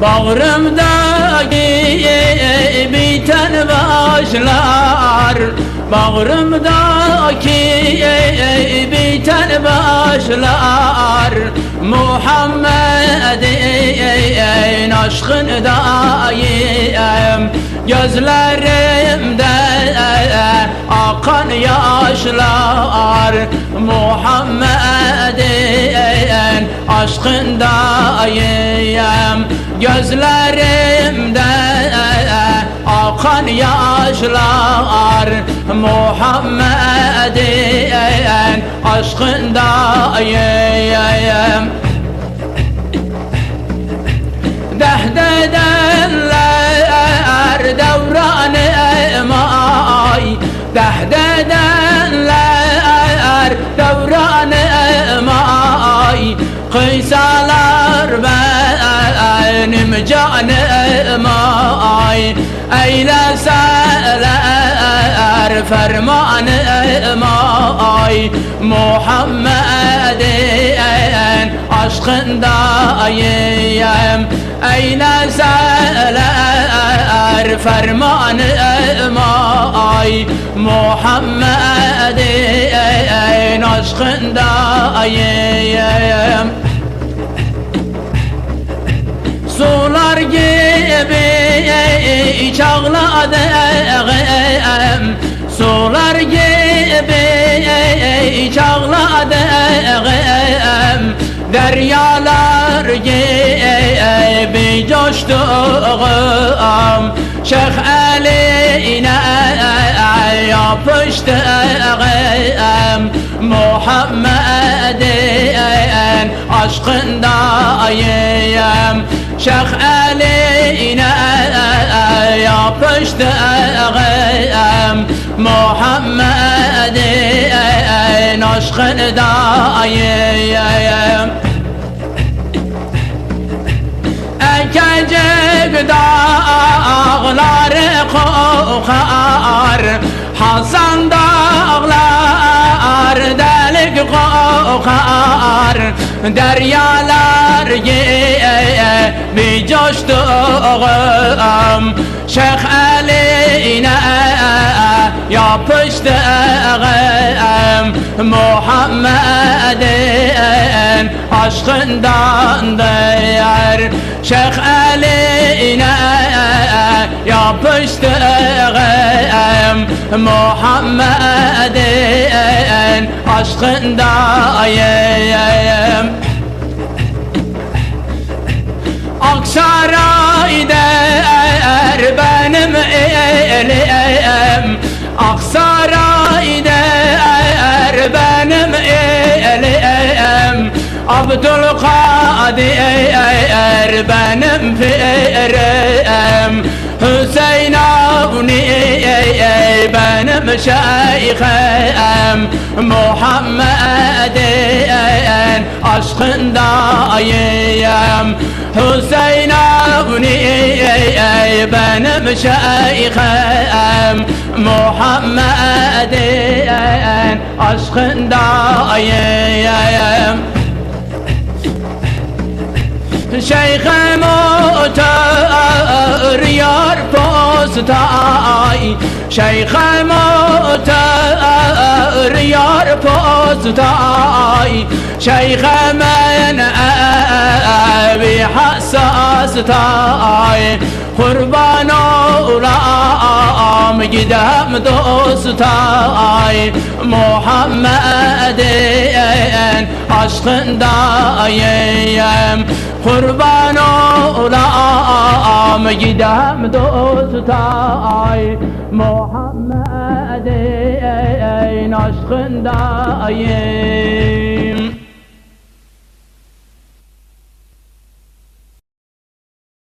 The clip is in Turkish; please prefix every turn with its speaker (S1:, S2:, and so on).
S1: Bağrımdaki biten başlar, bağrımdaki biten başlar, Muhammed'in aşkındayım. Gözlerimde akan yaşlar, Muhammed'in aşkındayım. Gözlerimde akan yaşlar, Muhammed'in aşkındayım. Dehdedenler devran-ı may, dehdedenler devran-ı may, kıysalar benim canıma, eyleseler fermanıma, Muhammed'in aşkındayım. Eyleseler fermanıma, Muhammed'in aşkındayım. Sular gibi çağladım, sular gibi çağladım, deryalar gibi coştum, Şeyh eline yapıştım, Muhammed'in aşkındayım. Şeyh eline yapıştım, Muhammed'in aşkındayım. Ekecek dağları kokar, Hasan dağlar delik kokar, deryalar gibi coştum, Şeyh eline yapıştım, Muhammed'in aşkındandır. Şeyh eline yapıştım, Muhammed'in aşkındayım. Aksaray'da benim elim, Aksaray'da benim elim, Abdülkadir benim pirim, Hüseyin Avni benim şeyhim, Muhammed'in aşkındayım. Hüseyin Avni benim şeyhim, Muhammed'in aşkındayım. Şeyhim otur yar postay, Şeyhim otur yar postay, Şeyhimin evi hassastay, kurban olam gidem dostay, Muhammed'in aşkındayım. Kurban olam gidem dostay, Muhammed'in aşkındayım.